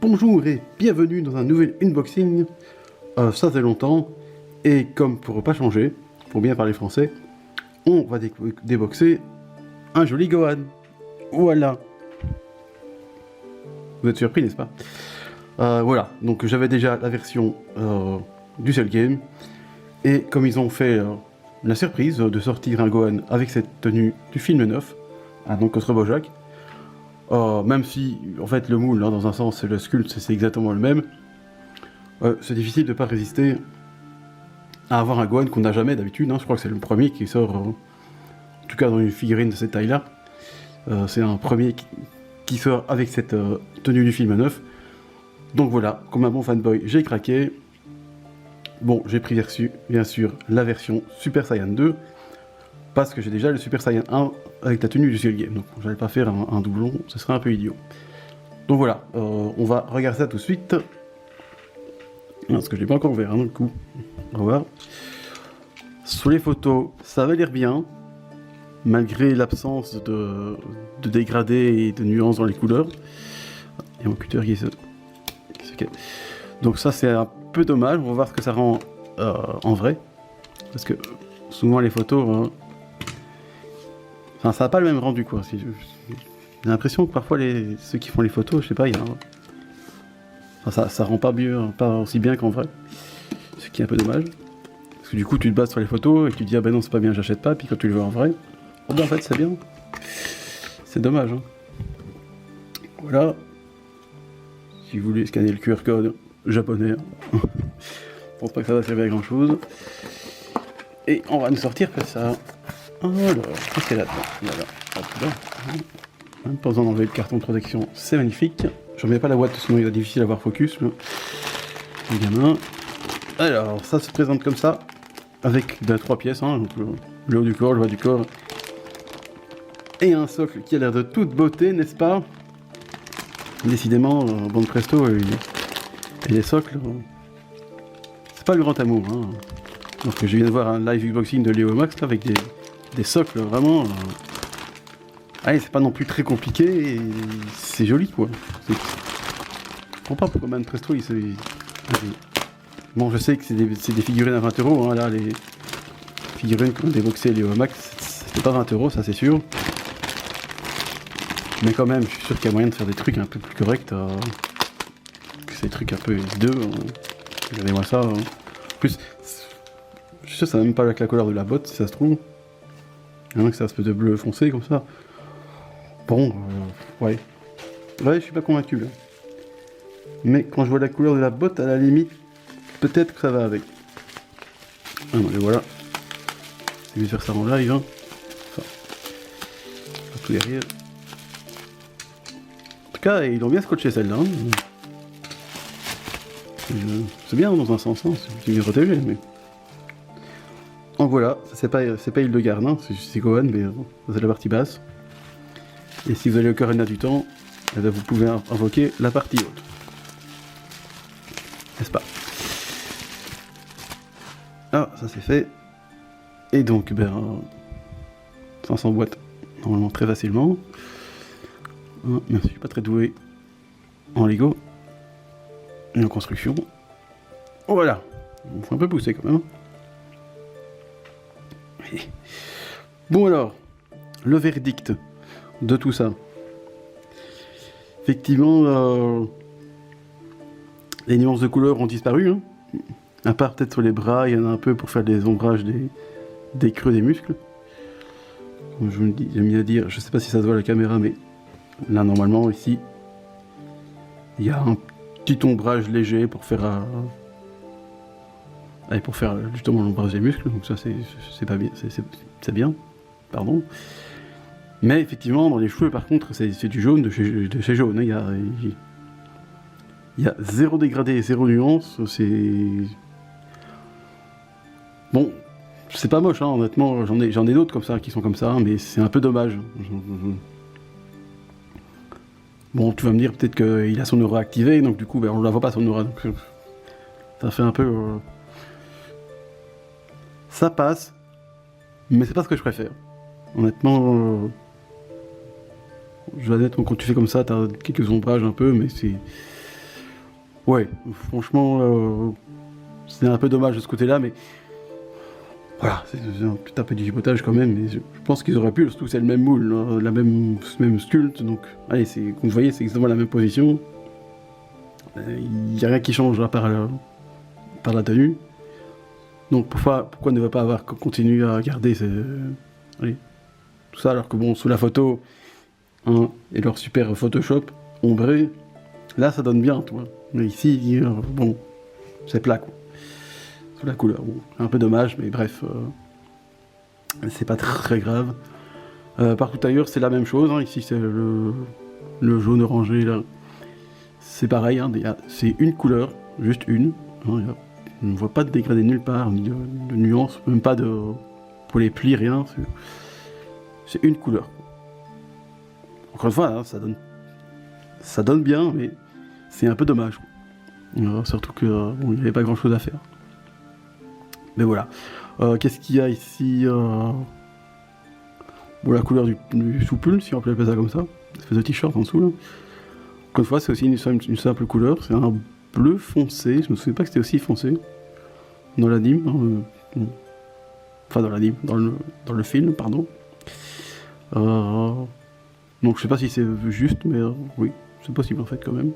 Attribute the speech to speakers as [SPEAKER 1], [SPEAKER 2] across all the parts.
[SPEAKER 1] Bonjour et bienvenue dans un nouvel unboxing. Ça fait longtemps, et comme pour pas changer, pour bien parler français, on va déboxer un joli Gohan. Voilà. Vous êtes surpris, n'est-ce pas? Voilà, donc j'avais déjà la version du Cell Game, et comme ils ont fait la surprise de sortir un Gohan avec cette tenue du film 9, donc Ostre Bojack, même si en fait le moule, dans un sens, le sculpte c'est exactement le même, c'est difficile de ne pas résister à avoir un Gohan qu'on n'a jamais d'habitude. Je crois que c'est le premier qui sort, en tout cas dans une figurine de cette taille-là. C'est un premier qui sort avec cette tenue du film 9. Donc voilà, comme un bon fanboy, j'ai craqué. Bon, j'ai pris bien sûr la version Super Saiyan 2, parce que j'ai déjà le Super Saiyan 1 avec la tenue du Cell Game, donc j'allais pas faire un doublon, ce serait un peu idiot. Donc voilà, on va regarder ça tout de suite. Parce que je l'ai pas encore ouvert, du coup. On va voir. Sur les photos, ça avait l'air bien, malgré l'absence de dégradés et de nuances dans les couleurs. Il y a mon cutter qui se... Donc ça c'est un peu dommage, on va voir ce que ça rend en vrai. Parce que souvent les photos... Enfin, ça n'a pas le même rendu, quoi. J'ai l'impression que parfois ceux qui font les photos, je sais pas, ça rend pas aussi bien qu'en vrai. Ce qui est un peu dommage. Parce que du coup tu te bases sur les photos et tu te dis ah ben non c'est pas bien, j'achète pas, puis quand tu le vois en vrai, oh ben en fait c'est bien. C'est dommage. Voilà. Si vous voulez scanner le QR code japonais, je pense pas que ça va servir à grand chose. Et on va nous sortir que ça. Alors, qu'est-ce qu'il y a là-dedans? Voilà. Hop là. Même pas besoin d'enlever le carton de protection, c'est magnifique. Je remets pas la boîte, sinon il est difficile à voir focus. Le gamin. Alors, ça se présente comme ça, avec 3 pièces, donc le haut du corps, le bas du corps, et un socle qui a l'air de toute beauté, n'est-ce pas? Décidément, Bon Presto et les socles, c'est pas le grand amour. Donc je viens de voir un live unboxing de Léo Max là, avec des socles vraiment... Allez, c'est pas non plus très compliqué, et c'est joli quoi. Je comprends pas pourquoi Man Presto il se... Bon, je sais que c'est des figurines à 20 €, là, les figurines qu'on déboxait les Max, c'était pas 20 €, ça c'est sûr. Mais quand même, je suis sûr qu'il y a moyen de faire des trucs un peu plus corrects, que ces trucs un peu hideux. Regardez-moi ça. En plus, je suis sûr que ça n'a même pas avec la couleur de la botte, si ça se trouve. Il y en a que c'est un espèce de bleu foncé, comme ça. Bon, ouais. Ouais, je suis pas convaincu, là. Mais quand je vois la couleur de la botte, à la limite, peut-être que ça va avec. Ah non, mais voilà. Je vais faire ça en live. Enfin, tout derrière. En tout cas, ils ont bien scotché celle-là. C'est bien dans un sens, c'est bien protégé. Mais... Donc voilà, c'est pas Hildegarde, c'est Gohan, mais c'est la partie basse. Et si vous allez au Ocarina du Temps, vous pouvez invoquer la partie haute. N'est-ce pas? Ah, ça c'est fait. Et donc, ça s'emboîte normalement très facilement. Même si je suis pas très doué en Lego et en construction. Voilà. On faut un peu pousser quand même. Bon alors, le verdict de tout ça. Effectivement, les nuances de couleurs ont disparu. À part peut-être sur les bras, il y en a un peu pour faire des ombrages des creux des muscles. Comme j'aime bien dire, je sais pas si ça se voit à la caméra, mais là normalement ici, il y a un petit ombrage léger pour faire justement l'ombrage des muscles. Donc ça c'est pas bien, c'est bien, pardon. Mais effectivement dans les cheveux par contre c'est du jaune de chez jaune. Il y a zéro dégradé, zéro nuance. C'est bon. C'est pas moche, honnêtement, j'en ai d'autres comme ça, qui sont comme ça, mais c'est un peu dommage. Bon, tu vas me dire peut-être qu'il a son aura activée, donc du coup, on ne la voit pas son aura, donc ça fait un peu... Ça passe, mais c'est pas ce que je préfère. Honnêtement, je vais honnêtement, quand tu fais comme ça, t'as quelques ombrages un peu, mais c'est... Ouais, franchement, c'est un peu dommage de ce côté-là, mais voilà, c'est peut-être un peu du chipotage quand même, mais je pense qu'ils auraient pu, surtout que c'est le même moule, hein, même sculpte, donc allez, comme vous voyez, c'est exactement la même position. Il n'y a rien qui change à par la tenue. Donc pourquoi ne pas avoir continué à garder allez, tout ça, alors que bon, sous la photo, hein, et leur super Photoshop ombré, là ça donne bien, tu vois. Mais ici, bon, c'est plat, quoi. Sous la couleur, bon, un peu dommage, mais bref, c'est pas très grave. Partout ailleurs, c'est la même chose, hein. Ici c'est le jaune orangé, là. C'est pareil, hein, c'est une couleur, juste une. Hein, je ne vois pas de dégradé nulle part, ni de nuances, même pas pour les plis, rien. C'est une couleur. Encore une fois, hein, ça donne bien, mais c'est un peu dommage. Surtout qu'il n'y avait pas grand chose à faire. Mais voilà. Qu'est-ce qu'il y a ici Bon, la couleur du sous-pull, si on peut appeler ça comme ça. Espèce de t-shirt en dessous, là. Encore une fois, c'est aussi une simple couleur. C'est un bleu foncé. Je me souviens pas que c'était aussi foncé. Dans l'anime. Enfin, dans l'anime. Dans le film, pardon. Donc, je sais pas si c'est juste, mais oui. C'est possible, en fait, quand même.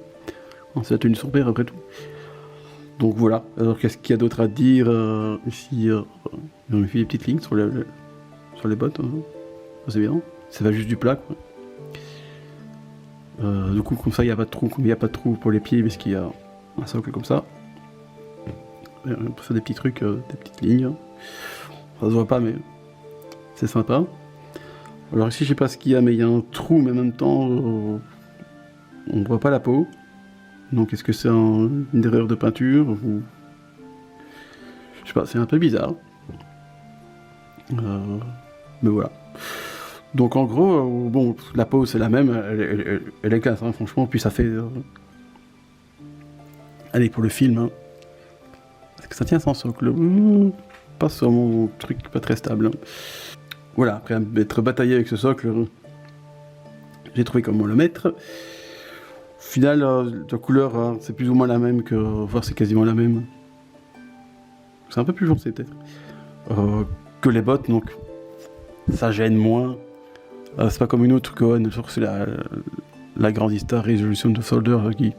[SPEAKER 1] C'est la tenue surpère, après tout. Donc, voilà. Alors, qu'est-ce qu'il y a d'autre à dire ici, on a fait des petites lignes sur les bottes. Hein. C'est bien. Ça va juste du plat, quoi. Du coup, comme ça, il n'y a pas de trou, pour les pieds, puisqu'il y a un socle comme ça. On peut faire des petits trucs, des petites lignes. Ça se voit pas, mais c'est sympa. Alors ici, je sais pas ce qu'il y a, mais il y a un trou, mais en même temps, on ne voit pas la peau. Donc, est-ce que c'est une erreur de peinture ou... Je sais pas, c'est un peu bizarre. Mais voilà. Donc en gros, bon, la peau c'est la même, elle est classe, hein, franchement, puis ça fait... Allez, pour le film, hein. Est-ce que ça tient sans socle? Pas sur mon truc, pas très stable. Hein. Voilà, après être bataillé avec ce socle, j'ai trouvé comment le mettre. Au final, la couleur, hein, c'est plus ou moins la même que... Voire c'est quasiment la même. C'est un peu plus foncé peut-être. Que les bottes, donc ça gêne moins. C'est pas comme une autre Gohan, c'est la Grande Star Resolution de Soldier qui...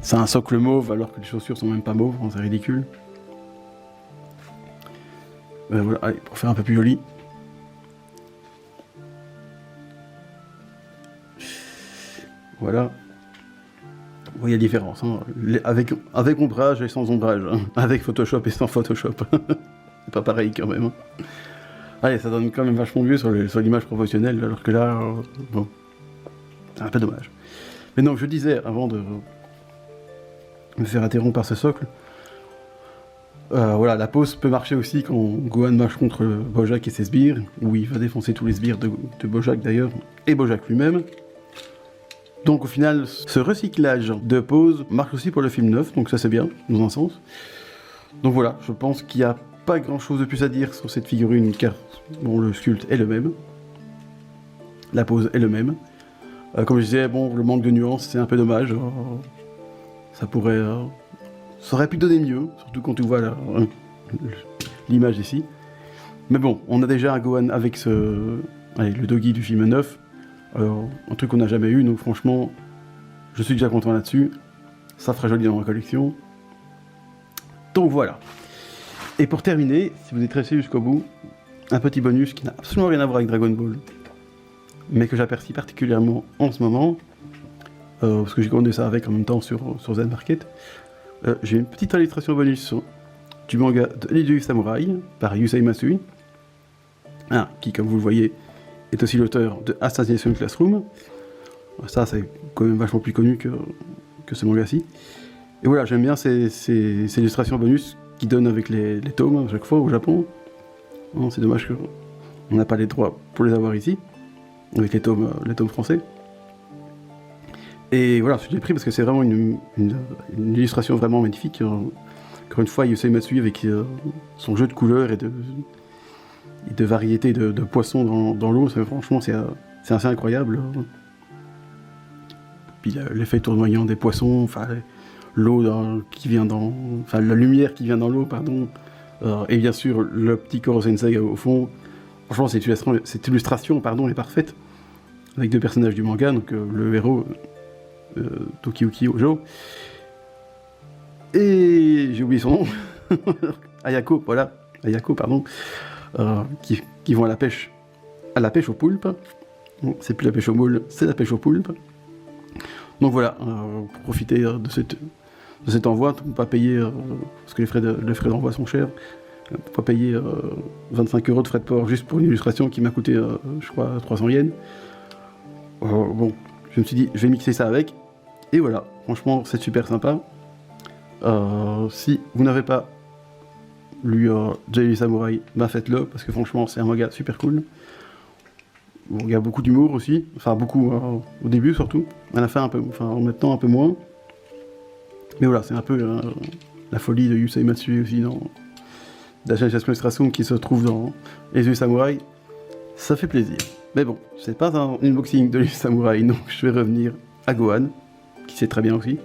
[SPEAKER 1] C'est un socle mauve alors que les chaussures sont même pas mauves, hein, c'est ridicule. Voilà, allez, pour faire un peu plus joli. Voilà. Vous voyez la différence, hein. Avec ombrage et sans ombrage, hein. Avec Photoshop et sans Photoshop. C'est pas pareil quand même. Hein. Allez, ça donne quand même vachement mieux sur l'image professionnelle, alors que là, bon, c'est un peu dommage. Mais non, je disais, avant de me faire interrompre par ce socle, voilà, la pose peut marcher aussi quand Gohan marche contre Bojack et ses sbires, où il va défoncer tous les sbires de Bojack d'ailleurs, et Bojack lui-même. Donc au final, ce recyclage de pose marche aussi pour le film 9, donc ça c'est bien, dans un sens. Donc voilà, je pense qu'il n'y a pas grand chose de plus à dire sur cette figurine, car bon, le sculpte est le même. La pose est le même. Comme je disais, bon, le manque de nuances, c'est un peu dommage. Ça aurait pu donner mieux, surtout quand tu vois l'image ici. Mais bon, on a déjà un Gohan avec le Doggy du film 9. Un truc qu'on n'a jamais eu, donc franchement, je suis déjà content là-dessus. Ça fera joli dans ma collection. Donc voilà. Et pour terminer, si vous êtes resté jusqu'au bout, un petit bonus qui n'a absolument rien à voir avec Dragon Ball, mais que j'apprécie particulièrement en ce moment, parce que j'ai commandé ça avec en même temps sur Zen Market. J'ai une petite illustration bonus du manga de Lidu Samurai par Yusei Matsui, qui, comme vous le voyez, est aussi l'auteur de Assassination Classroom. Ça, c'est quand même vachement plus connu que ce manga-ci. Et voilà, j'aime bien ces illustrations bonus qui donnent avec les tomes à chaque fois au Japon. C'est dommage qu'on n'a pas les droits pour les avoir ici, avec les tomes français. Et voilà, je l'ai pris parce que c'est vraiment une illustration vraiment magnifique. Encore une fois, Yusei Matsui avec son jeu de couleurs et de variété de poissons dans l'eau, franchement c'est assez incroyable. Puis l'effet tournoyant des poissons, enfin l'eau qui vient dans... Enfin, la lumière qui vient dans l'eau, pardon. Et bien sûr, le petit Koro Sensei au fond. Franchement, cette illustration, pardon, est parfaite. Avec deux personnages du manga, donc le héros, Tokiyuki Ojo. Et j'ai oublié son nom. Ayako, voilà. Ayako, pardon. Qui vont à la pêche au poulpe. Bon, c'est plus la pêche au moule, c'est la pêche au poulpe. Donc voilà, pour profiter de cet envoi, on ne peut pas payer, parce que les frais d'envoi sont chers, on ne peut pas payer 25 € de frais de port juste pour une illustration qui m'a coûté, je crois, 300 yens. Bon, je me suis dit, je vais mixer ça avec, et voilà, franchement, c'est super sympa. Si vous n'avez pas lu Jay Samurai, bah faites-le, parce que franchement, c'est un manga super cool. Bon, il y a beaucoup d'humour aussi, enfin beaucoup au début surtout, à la fin un peu, enfin maintenant un peu moins. Mais voilà, c'est un peu la folie de Yusei Matsui aussi dans Dasha Illustration qui se trouve dans Les Yeux Samouraï. Ça fait plaisir. Mais bon, c'est pas un unboxing de Les Yeux Samouraï, donc je vais revenir à Gohan, qui sait très bien aussi.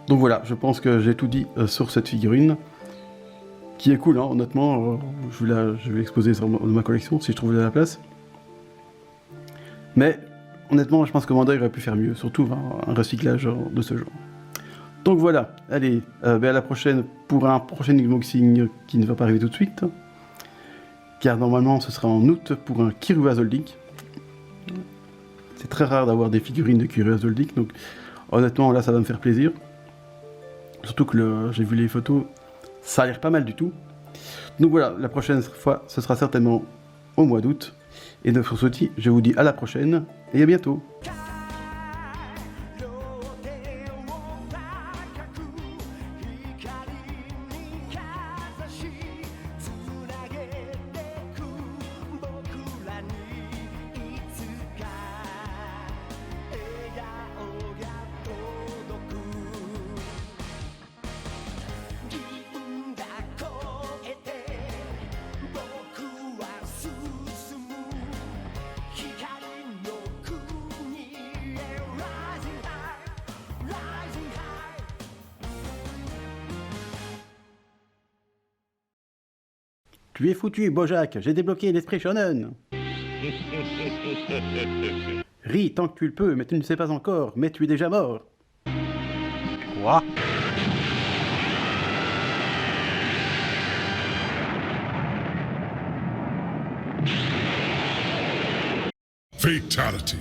[SPEAKER 1] Donc voilà, je pense que j'ai tout dit sur cette figurine, qui est cool, hein, honnêtement, je vais l'exposer dans ma collection si je trouve de la place. Mais honnêtement, je pense que Bandai aurait pu faire mieux, surtout un recyclage de ce genre. Donc voilà, allez, à la prochaine pour un prochain unboxing qui ne va pas arriver tout de suite, car normalement ce sera en août pour un Kyrua Zoldyck. C'est très rare d'avoir des figurines de Kyrua Zoldyck, donc honnêtement là ça va me faire plaisir. Surtout que j'ai vu les photos, ça a l'air pas mal du tout. Donc voilà, la prochaine fois ce sera certainement au mois d'août. Et de sur ce petit, je vous dis à la prochaine et à bientôt. Tu es foutu, Bojack, j'ai débloqué l'esprit shonen. Ris tant que tu le peux, mais tu ne sais pas encore, mais tu es déjà mort.
[SPEAKER 2] Quoi?
[SPEAKER 3] Fatality.